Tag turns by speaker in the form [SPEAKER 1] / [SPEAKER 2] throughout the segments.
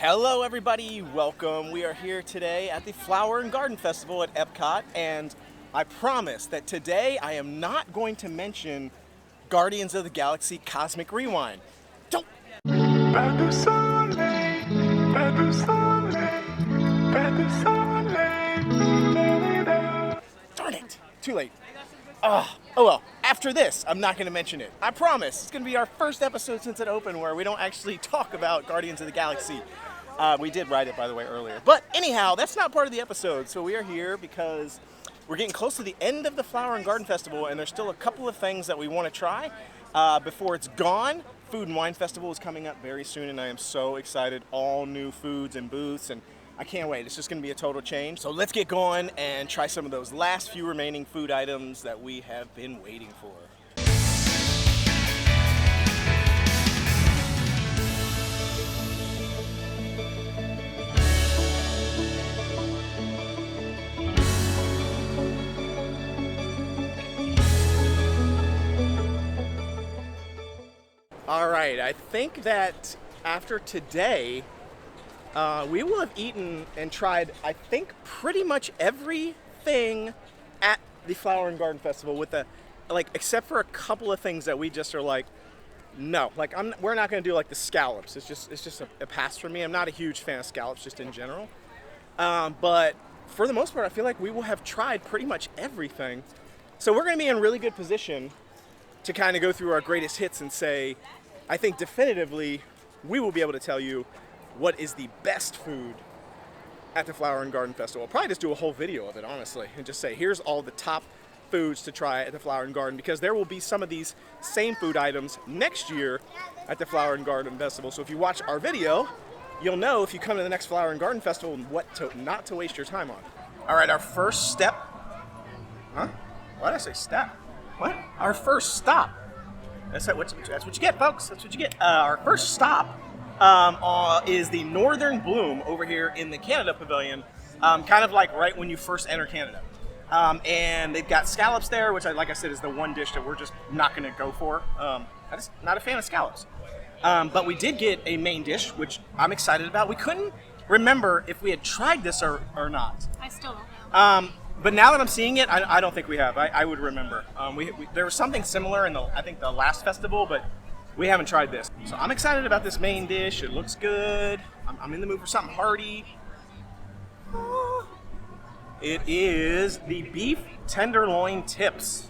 [SPEAKER 1] Hello everybody, welcome. We are here today at the Flower and Garden Festival at Epcot, and I promise that today I am not going to mention Guardians of the Galaxy Cosmic Rewind. Don't! Darn it! Too late. Oh well, after this, I'm not going to mention it. I promise. It's going to be our first episode since it opened where we don't actually talk about Guardians of the Galaxy. We did write it, by the way, earlier. But anyhow, that's not part of the episode. So we are here because we're getting close to the end of the Flower and Garden Festival, and there's still a couple of things that we want to try before it's gone. Food and Wine Festival is coming up very soon, and I am so excited. All new foods and booths, and I can't wait. It's just going to be a total change. So let's get going and try some of those last few remaining food items that we have been waiting for. All right, I think that after today, we will have eaten and tried, I think, pretty much everything at the Flower and Garden Festival with except for a couple of things that we just are like, no, we're not going to do like the scallops. It's just a pass for me. I'm not a huge fan of scallops just in general. But for the most part, I feel like we will have tried pretty much everything. So we're going to be in really good position to kind of go through our greatest hits and say, I think definitively we will be able to tell you what is the best food at the Flower and Garden Festival. I'll probably just do a whole video of it, honestly, and just say, here's all the top foods to try at the Flower and Garden, because there will be some of these same food items next year at the Flower and Garden Festival. So if you watch our video, you'll know if you come to the next Flower and Garden Festival what not to waste your time on. All right, our first step. Huh? Why did I say step? What? Our first stop. That's what you get, folks. That's what you get. Our first stop is the Northern Bloom over here in the Canada Pavilion, kind of like right when you first enter Canada. And they've got scallops there, which, like I said, is the one dish that we're just not going to go for. I'm just not a fan of scallops. But we did get a main dish, which I'm excited about. We couldn't remember if we had tried this or not.
[SPEAKER 2] I still don't know.
[SPEAKER 1] But now that I'm seeing it, I don't think we have. I would remember. There was something similar in I think the last festival, but we haven't tried this. So I'm excited about this main dish. It looks good. I'm in the mood for something hearty. It is the beef tenderloin tips.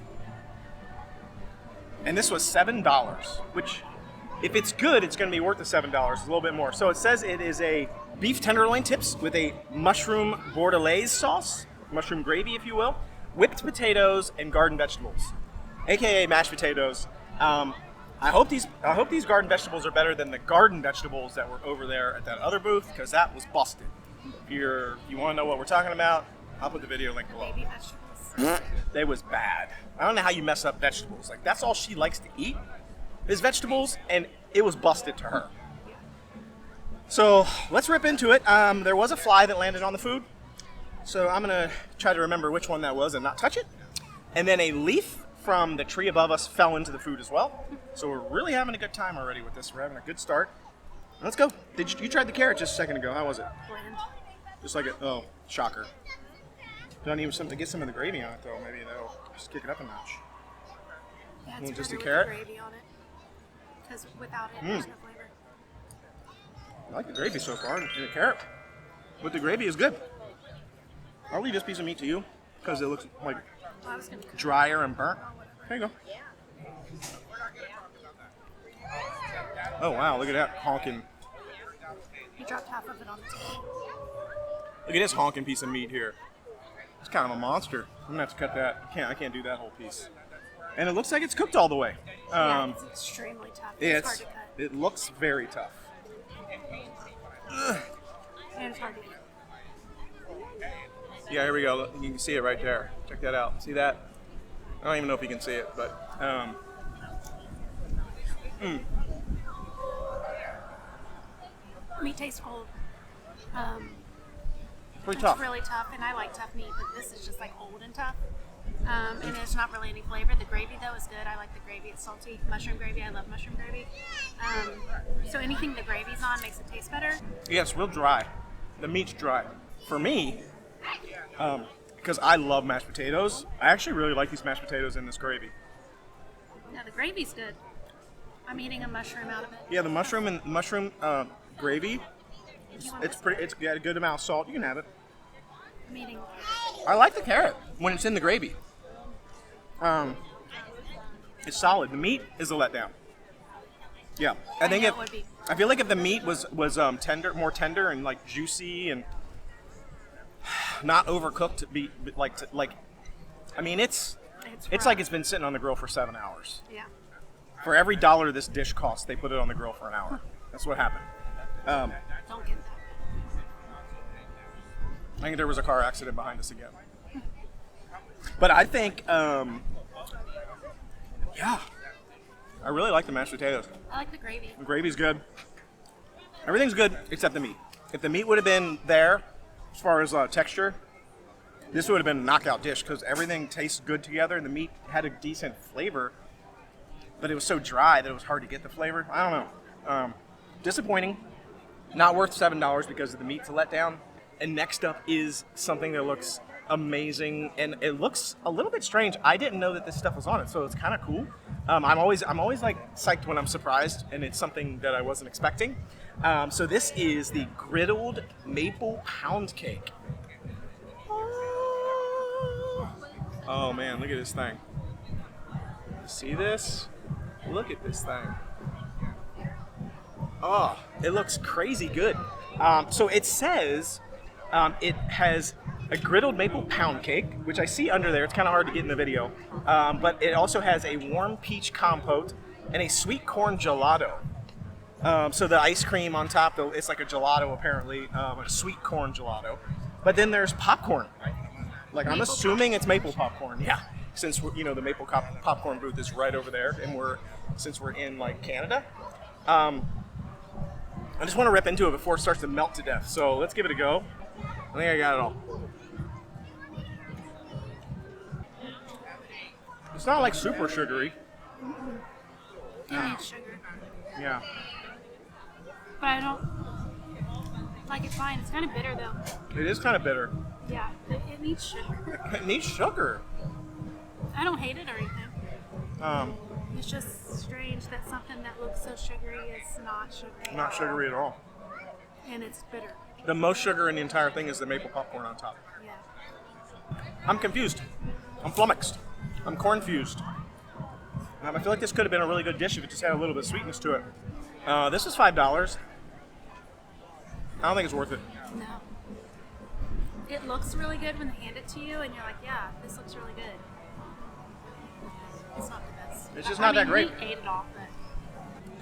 [SPEAKER 1] And this was $7, which if it's good, it's going to be worth the $7. It's a little bit more. So it says it is a beef tenderloin tips with a mushroom Bordelaise sauce. Mushroom gravy, if you will, whipped potatoes, and garden vegetables, aka mashed potatoes. I hope these garden vegetables are better than the garden vegetables that were over there at that other booth, because that was busted. If you want to know what we're talking about, I'll put the video link below.
[SPEAKER 2] Baby vegetables.
[SPEAKER 1] They was bad. I don't know how you mess up vegetables. Like, that's all she likes to eat is vegetables, and it was busted to her. So let's rip into it. There was a fly that landed on the food. So I'm going to try to remember which one that was and not touch it. And then a leaf from the tree above us fell into the food as well. So we're really having a good time already with this. We're having a good start. Let's go. You tried the carrot just a second ago. How was it?
[SPEAKER 2] Bland.
[SPEAKER 1] Just like it. Oh, shocker. Don't even something to get some of the gravy on it though. Maybe that'll just kick it up a notch.
[SPEAKER 2] Yeah, it's
[SPEAKER 1] just a
[SPEAKER 2] with
[SPEAKER 1] carrot?
[SPEAKER 2] gravy on it. Because without it, there's no flavor.
[SPEAKER 1] I like the gravy so far. And the carrot with the gravy is good. I'll leave this piece of meat to you because it looks like drier and burnt. There you go. Oh wow, look at that honking.
[SPEAKER 2] He dropped half of it on the table.
[SPEAKER 1] Look at this honking piece of meat here. It's kind of a monster. I'm gonna have to cut that. I can't do that whole piece. And it looks like it's cooked all the way.
[SPEAKER 2] Yeah, it's extremely tough. It's hard to cut.
[SPEAKER 1] It looks very tough.
[SPEAKER 2] And it's hard to eat.
[SPEAKER 1] Yeah, here we go. You can see it right there. Check that out. See that? I don't even know if you can see it, but
[SPEAKER 2] Meat tastes cold.
[SPEAKER 1] pretty tough.
[SPEAKER 2] It's really tough, and I like tough meat, but this is just like old and tough. And there's not really any flavor. The gravy though is good. I like the gravy. It's salty. Mushroom gravy. I love mushroom gravy. So anything the gravy's on makes it taste better.
[SPEAKER 1] Yeah, it's real dry. The meat's dry. For me, because I love mashed potatoes, I actually really like these mashed potatoes in this gravy.
[SPEAKER 2] Yeah, the gravy's good. I'm eating a mushroom out of it.
[SPEAKER 1] Yeah, the mushroom gravy. It's pretty. It's got a good amount of salt. You can have it.
[SPEAKER 2] I'm eating.
[SPEAKER 1] I like the carrot when it's in the gravy. It's solid. The meat is a letdown. Yeah, I think
[SPEAKER 2] it would be.
[SPEAKER 1] I feel like if the meat was tender, more tender and like juicy and not overcooked, to be like. I mean, it's like it's been sitting on the grill for 7 hours.
[SPEAKER 2] Yeah.
[SPEAKER 1] For every $1 this dish costs, they put it on the grill for an hour. That's what happened.
[SPEAKER 2] Don't get that.
[SPEAKER 1] I think there was a car accident behind us again. But I think, yeah, I really like the mashed potatoes.
[SPEAKER 2] I like the gravy.
[SPEAKER 1] The gravy's good. Everything's good except the meat. If the meat would have been there, as far as texture, this would have been a knockout dish because everything tastes good together and the meat had a decent flavor, but it was so dry that it was hard to get the flavor. I don't know. Disappointing. Not worth $7 because the meat's a letdown. And next up is something that looks amazing, and it looks a little bit strange. I didn't know that this stuff was on it, so it's kind of cool. I'm always like psyched when I'm surprised, and it's something that I wasn't expecting. So this is the Griddled Maple Pound Cake. Oh man, look at this thing. See this? Look at this thing. Oh, it looks crazy good. So it says it has a griddled maple pound cake, which I see under there. It's kind of hard to get in the video. But it also has a warm peach compote and a sweet corn gelato. So the ice cream on top, it's like a gelato apparently, a sweet corn gelato. But then there's popcorn. Like I'm assuming it's maple popcorn. Yeah. Since the maple popcorn booth is right over there, and since we're in like Canada. I just want to rip into it before it starts to melt to death. So let's give it a go. I think I got it all. It's not like super sugary.
[SPEAKER 2] It needs sugar.
[SPEAKER 1] Yeah.
[SPEAKER 2] But I don't like it fine. It's kind of bitter though.
[SPEAKER 1] It is kind of bitter.
[SPEAKER 2] Yeah, it needs sugar.
[SPEAKER 1] It needs sugar.
[SPEAKER 2] I don't hate it or anything. It's just strange that something that looks so sugary is not sugary.
[SPEAKER 1] Not sugary at all.
[SPEAKER 2] And it's bitter.
[SPEAKER 1] The most sugar in the entire thing is the maple popcorn on top.
[SPEAKER 2] Yeah.
[SPEAKER 1] I'm confused. I'm flummoxed. I'm cornfused. I feel like this could have been a really good dish if it just had a little bit of sweetness to it. This is $5. I don't think it's worth it.
[SPEAKER 2] No. It looks really good when they hand it to you, and you're like, yeah, this looks really good. It's not the best.
[SPEAKER 1] It's just not that great.
[SPEAKER 2] We ate it all, but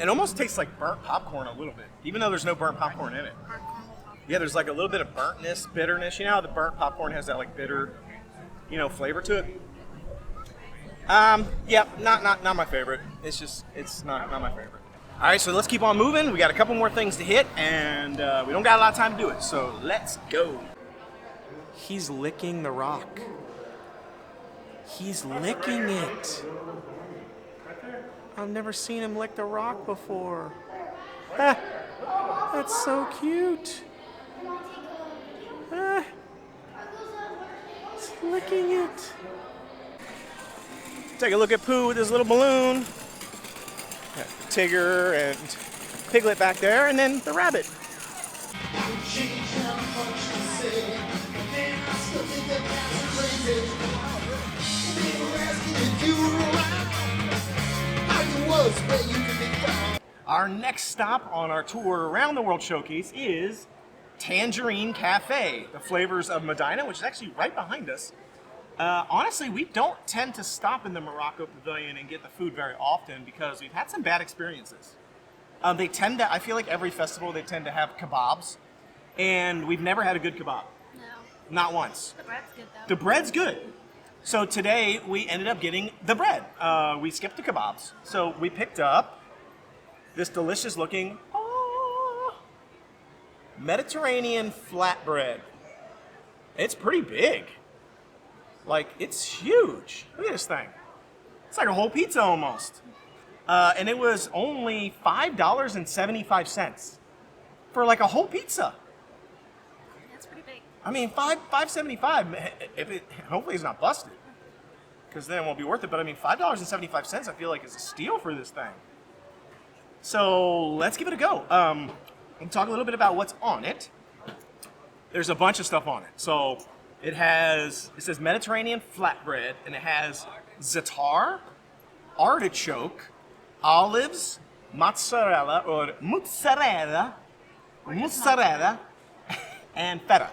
[SPEAKER 1] it almost tastes like burnt popcorn a little bit, even though there's no burnt popcorn in it.
[SPEAKER 2] burnt caramel popcorn.
[SPEAKER 1] Yeah, there's like a little bit of burntness, bitterness. You know how the burnt popcorn has that like bitter, flavor to it? Yeah, not my favorite. It's not my favorite. All right, so let's keep on moving. We got a couple more things to hit, and we don't got a lot of time to do it, so let's go. He's licking the rock. He's licking it. I've never seen him lick the rock before. Ah, that's so cute. Ah, he's licking it. Take a look at Pooh with his little balloon. Got Tigger and Piglet back there, and then the rabbit. Our next stop on our tour around the World Showcase is Tangierine Cafe, the flavors of Medina, which is actually right behind us. Honestly, we don't tend to stop in the Morocco Pavilion and get the food very often because we've had some bad experiences. I feel like every festival they tend to have kebabs, and we've never had a good kebab.
[SPEAKER 2] No.
[SPEAKER 1] Not once.
[SPEAKER 2] The bread's good though.
[SPEAKER 1] The bread's good. So today we ended up getting the bread. We skipped the kebabs. So we picked up this delicious looking Mediterranean flatbread. It's pretty big. Like, it's huge. Look at this thing. It's like a whole pizza almost. And it was only $5.75 for like a whole pizza.
[SPEAKER 2] That's pretty big.
[SPEAKER 1] I mean, $5.75. If it hopefully it's not busted, because then it won't be worth it. But I mean, $5.75 I feel like is a steal for this thing. So let's give it a go. We'll talk a little bit about what's on it. There's a bunch of stuff on it. So it says Mediterranean flatbread, and it has za'atar, artichoke, olives, mozzarella, and feta.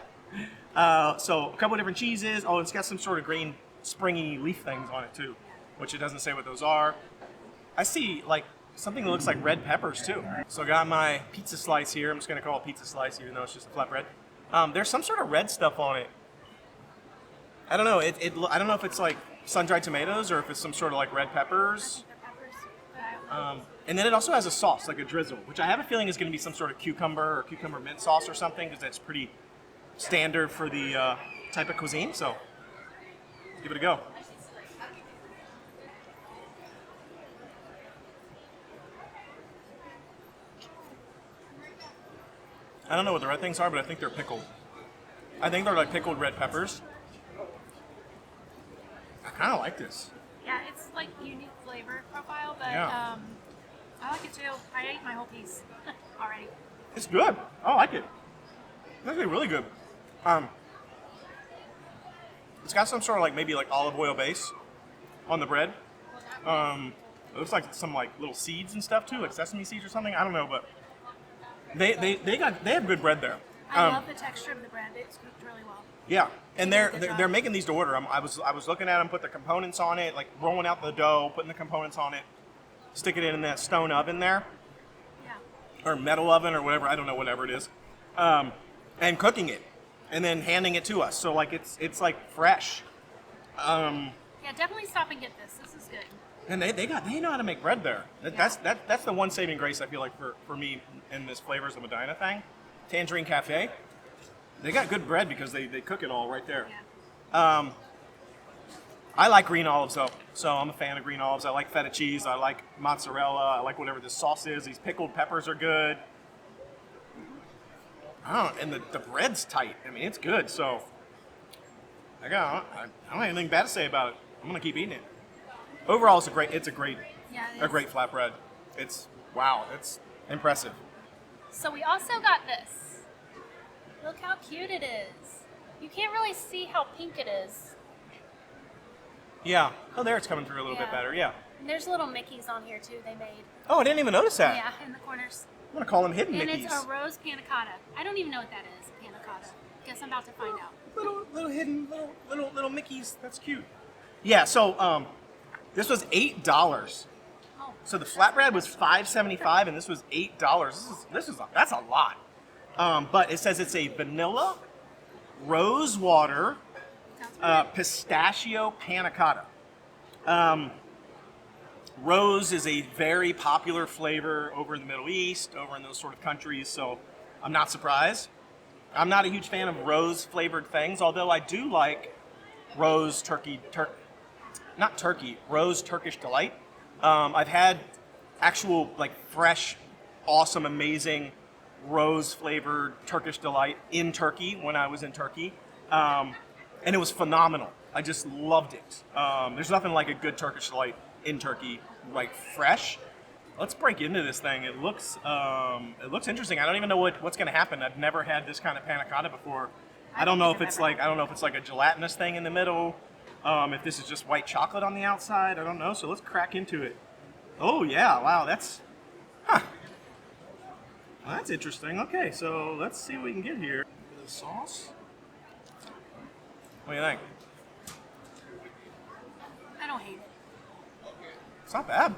[SPEAKER 1] So a couple of different cheeses. Oh, it's got some sort of green springy leaf things on it too, which it doesn't say what those are. I see like something that looks like red peppers too. So I got my pizza slice here. I'm just gonna call it pizza slice even though it's just a flatbread. There's some sort of red stuff on it. I don't know. I don't know if it's like sun-dried tomatoes or if it's some sort of like red peppers. And then it also has a sauce, like a drizzle, which I have a feeling is going to be some sort of cucumber or cucumber mint sauce or something, because that's pretty standard for the type of cuisine. So let's give it a go. I don't know what the red things are, but I think they're pickled. I think they're like pickled red peppers. I kind of like this.
[SPEAKER 2] Yeah, it's like unique flavor profile, but
[SPEAKER 1] Yeah.
[SPEAKER 2] I like it too. I ate my whole piece already.
[SPEAKER 1] It's good. I like it. It's actually really good. It's got some sort of like maybe like olive oil base on the bread. It looks like some like little seeds and stuff too, like sesame seeds or something. I don't know, but they have good bread there.
[SPEAKER 2] I love the texture of the bread. It's cooked really well.
[SPEAKER 1] Yeah, and
[SPEAKER 2] They did a good
[SPEAKER 1] they're
[SPEAKER 2] job.
[SPEAKER 1] making these to order. I was looking at them, put the components on it, like rolling out the dough, putting the components on it, sticking it in that stone oven there,
[SPEAKER 2] Yeah.
[SPEAKER 1] or metal oven or whatever. I don't know, whatever it is, and cooking it, and then handing it to us. So like it's like fresh.
[SPEAKER 2] Yeah, definitely stop and get this. This is good.
[SPEAKER 1] And they know how to make bread there. That's the one saving grace I feel like for me in this Flavors of Medina thing. Tangierine Cafe, they got good bread because they cook it all right there.
[SPEAKER 2] Yeah.
[SPEAKER 1] I like green olives though, so I'm a fan of green olives. I like feta cheese. I like mozzarella. I like whatever this sauce is. These pickled peppers are good. And the bread's tight. I mean, it's good. So I don't have anything bad to say about it. I'm gonna keep eating it. Overall, it's a great
[SPEAKER 2] Yeah, it
[SPEAKER 1] a
[SPEAKER 2] is.
[SPEAKER 1] great flatbread. It's impressive.
[SPEAKER 2] So we also got this. Look how cute it is. You can't really see how pink it is.
[SPEAKER 1] Yeah. Oh, there it's coming through a little bit
[SPEAKER 2] Yeah.
[SPEAKER 1] better. Yeah.
[SPEAKER 2] And there's little Mickeys on here too. They made.
[SPEAKER 1] Oh, I didn't even notice that.
[SPEAKER 2] Yeah, in the corners.
[SPEAKER 1] I'm gonna call them hidden
[SPEAKER 2] And
[SPEAKER 1] Mickeys.
[SPEAKER 2] it's a rose panna cotta. I don't even know what that is. Panna cotta. Guess I'm about to find out.
[SPEAKER 1] Little hidden little Mickeys. That's cute. Yeah. So this was $8.
[SPEAKER 2] Oh,
[SPEAKER 1] So the flatbread was $5.75, and this was $8. That's a lot. But it says it's a vanilla, rose water,
[SPEAKER 2] sounds good.
[SPEAKER 1] pistachio panna cotta. Rose is a very popular flavor over in the Middle East, over in those sort of countries, so I'm not surprised. I'm not a huge fan of rose flavored things, although I do like rose rose Turkish delight. I've had actual like fresh, awesome, amazing rose flavored Turkish delight in Turkey when I was in Turkey, and it was phenomenal. I just loved it. There's nothing like a good Turkish delight in Turkey, like fresh. Let's break into this thing. It looks interesting. I don't even know what's going to happen. I've never had this kind of panna cotta before. I don't know if it's like a gelatinous thing in the middle. If this is just white chocolate on the outside, I don't know. So let's crack into it. Oh yeah, wow, well, that's interesting. Okay, so let's see what we can get here. The sauce. What do you think?
[SPEAKER 2] I don't hate it.
[SPEAKER 1] It's not bad.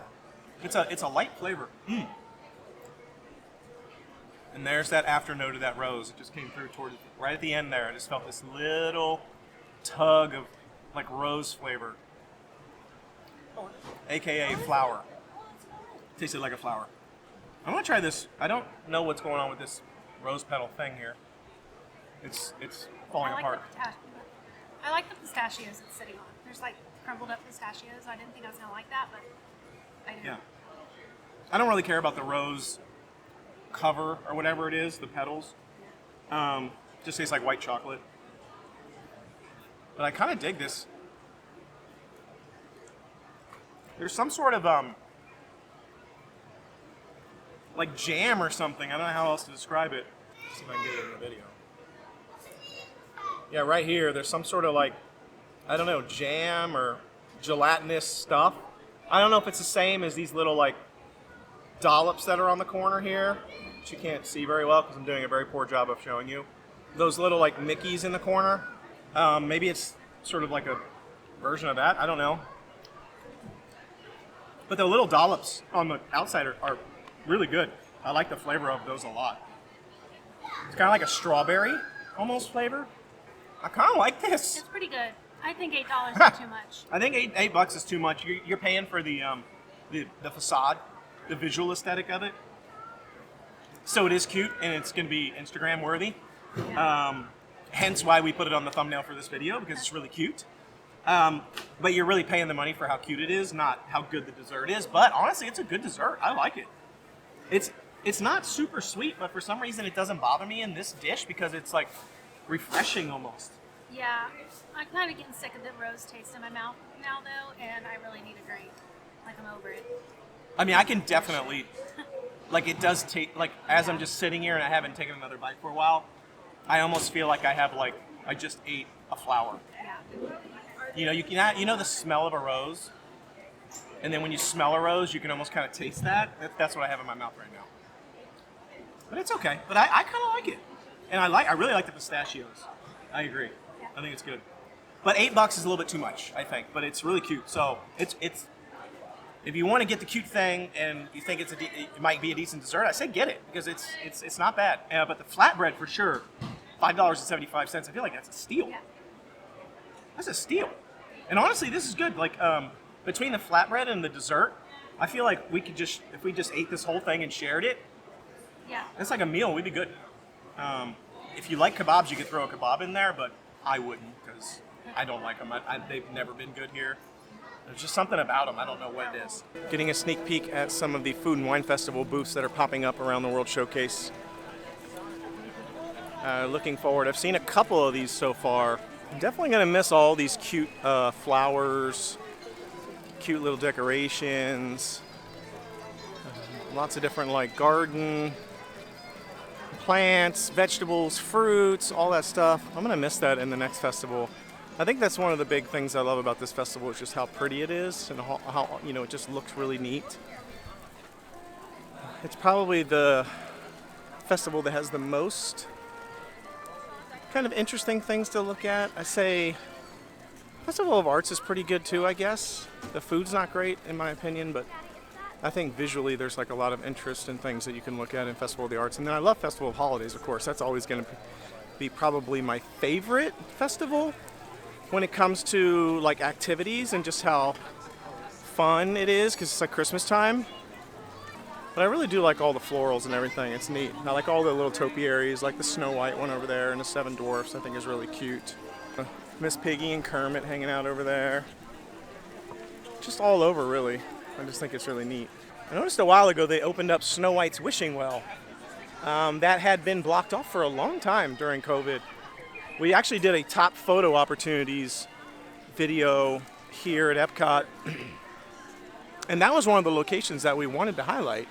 [SPEAKER 1] It's a light flavor. And there's that afternote of that rose. It just came through right at the end there. I just felt this little tug of like rose flavor, aka flower. Tasted like a flower. I'm gonna try this. I don't know what's going on with this rose petal thing here. It's falling
[SPEAKER 2] I like
[SPEAKER 1] apart.
[SPEAKER 2] the pistachio. I like the pistachios it's sitting on. There's like crumbled up pistachios. I didn't think I was gonna like that, but I do.
[SPEAKER 3] Yeah. I don't really care about the rose cover or whatever it is, the petals. Just tastes like white chocolate. But I kind of dig this. There's some sort of like jam or something. I don't know how else to describe it. Let's see if I can get it in the video. Yeah, right here, there's some sort of like, I don't know, jam or gelatinous stuff. I don't know if it's the same as these little like dollops that are on the corner here, which you can't see very well because I'm doing a very poor job of showing you. Those little like Mickeys in the corner. Maybe it's sort of like a version of that. I don't know. But the little dollops on the outside are really good. I like the flavor of those a lot. It's kind of like a strawberry almost flavor. I kind of like this.
[SPEAKER 2] It's pretty good. I think $8 is too much.
[SPEAKER 3] I think eight bucks is too much. You're paying for the facade, the visual aesthetic of it. So it is cute and it's going to be Instagram worthy.
[SPEAKER 2] Yeah.
[SPEAKER 3] Hence why we put it on the thumbnail for this video because it's really cute. But you're really paying the money for how cute it is, not how good the dessert is. But honestly, it's a good dessert. I like it. It's not super sweet, but for some reason it doesn't bother me in this dish because it's like refreshing almost.
[SPEAKER 2] Yeah, I'm kind of getting sick of the rose taste in my mouth now, though, and I really need a drink. Like, I'm over it.
[SPEAKER 3] I mean, I can definitely, like, it does taste, like, as I'm just sitting here and I haven't taken another bite for a while, I almost feel like I have, like, I just ate a flower.
[SPEAKER 2] Yeah.
[SPEAKER 3] You know the smell of a rose? And then when you smell a rose, you can almost kind of taste that. That's what I have in my mouth right now. But it's okay. But I kind of like it. And I really like the pistachios. I agree.
[SPEAKER 2] Yeah.
[SPEAKER 3] I think it's good. But $8 is a little bit too much, I think. But it's really cute. So it's if you want to get the cute thing and you think it might be a decent dessert, I say get it because it's not bad. But the flatbread for sure, $5.75. I feel like that's a steal.
[SPEAKER 2] Yeah.
[SPEAKER 3] That's a steal. And honestly, this is good. Like between the flatbread and the dessert, I feel like if we just ate this whole thing and shared it,
[SPEAKER 2] Yeah.
[SPEAKER 3] it's like a meal. We'd be good. If you like kebabs, you could throw a kebab in there, but I wouldn't because I don't like them. They've never been good here. There's just something about them. I don't know what it is. Getting a sneak peek at some of the Food and Wine Festival booths that are popping up around the World Showcase. Looking forward. I've seen a couple of these so far. I'm definitely going to miss all these cute flowers, cute little decorations, lots of different like garden plants, vegetables, fruits, all that stuff. I'm going to miss that in the next festival. I think that's one of the big things I love about this festival is just how pretty it is and how it just looks really neat. It's probably the festival that has the most kind of interesting things to look at. I say Festival of Arts is pretty good too, I guess. The food's not great in my opinion, but I think visually there's like a lot of interest in things that you can look at in Festival of the Arts. And then I love Festival of Holidays, of course. That's always going to be probably my favorite festival when it comes to like activities and just how fun it is because it's like Christmas time. But I really do like all the florals and everything. It's neat. I like all the little topiaries, like the Snow White one over there and the Seven Dwarfs. I think is really cute. Miss Piggy and Kermit hanging out over there. Just all over, really. I just think it's really neat. I noticed a while ago they opened up Snow White's wishing well. That had been blocked off for a long time during COVID. We actually did a top photo opportunities video here at Epcot. And that was one of the locations that we wanted to highlight.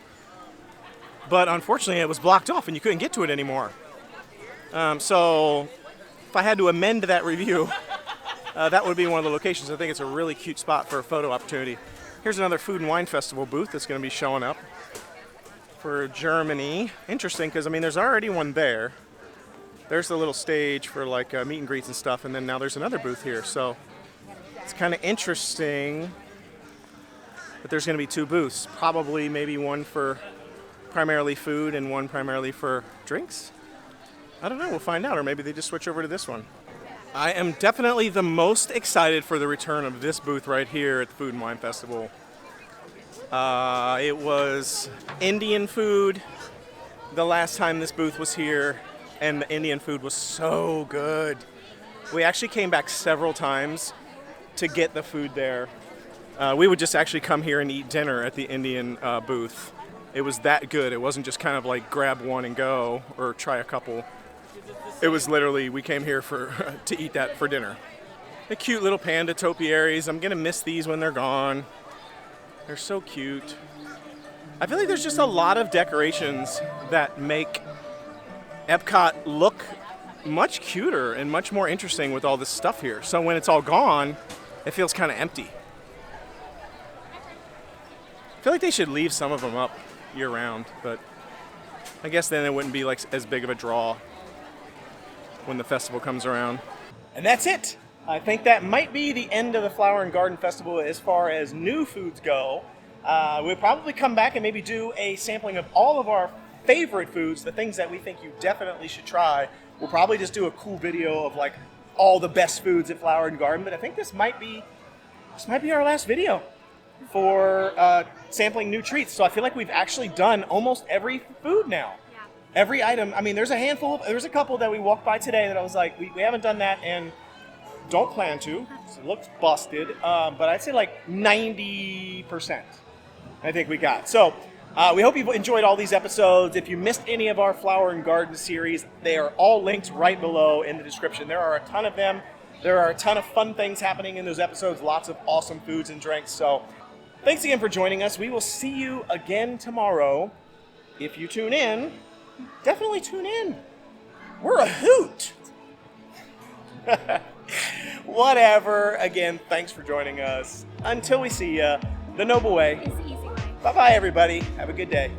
[SPEAKER 3] But unfortunately it was blocked off and you couldn't get to it anymore. So if I had to amend that review, that would be one of the locations. I think it's a really cute spot for a photo opportunity. Here's another Food and Wine Festival booth that's going to be showing up for Germany. Interesting, because I mean, there's already one there. There's the little stage for like meet and greets and stuff, and then now there's another booth here. So it's kind of interesting that there's going to be two booths. Probably maybe one for primarily food and one primarily for drinks. I don't know, we'll find out, or maybe they just switch over to this one. I am definitely the most excited for the return of this booth right here at the Food and Wine Festival. It was Indian food the last time this booth was here, and the Indian food was so good. We actually came back several times to get the food there. We would just actually come here and eat dinner at the Indian booth. It was that good. It wasn't just kind of like grab one and go or try a couple. It was literally, we came here to eat that for dinner. The cute little panda topiaries. I'm gonna miss these when they're gone. They're so cute. I feel like there's just a lot of decorations that make Epcot look much cuter and much more interesting with all this stuff here. So when it's all gone, it feels kind of empty. I feel like they should leave some of them up year round, but I guess then it wouldn't be like as big of a draw when the festival comes around. And that's it. I think that might be the end of the Flower and Garden Festival as far as new foods go. We'll probably come back and maybe do a sampling of all of our favorite foods, the things that we think you definitely should try. We'll probably just do a cool video of like all the best foods at Flower and Garden, but I think this might be our last video for sampling new treats. So I feel like we've actually done almost every food now.
[SPEAKER 2] Yeah.
[SPEAKER 3] Every item. I mean, there's a couple that we walked by today that I was like, we haven't done that and don't plan to. It looks busted, but I'd say like 90% I think we got. So we hope you've enjoyed all these episodes. If you missed any of our Flower and Garden series, they are all linked right below in the description. There are a ton of them. There are a ton of fun things happening in those episodes, lots of awesome foods and drinks. So thanks again for joining us. We will see you again tomorrow. If you tune in, definitely tune in. We're a hoot. Whatever. Again, thanks for joining us. Until we see ya, the Noble Way.
[SPEAKER 2] It's the easy way.
[SPEAKER 3] Bye-bye, everybody. Have a good day.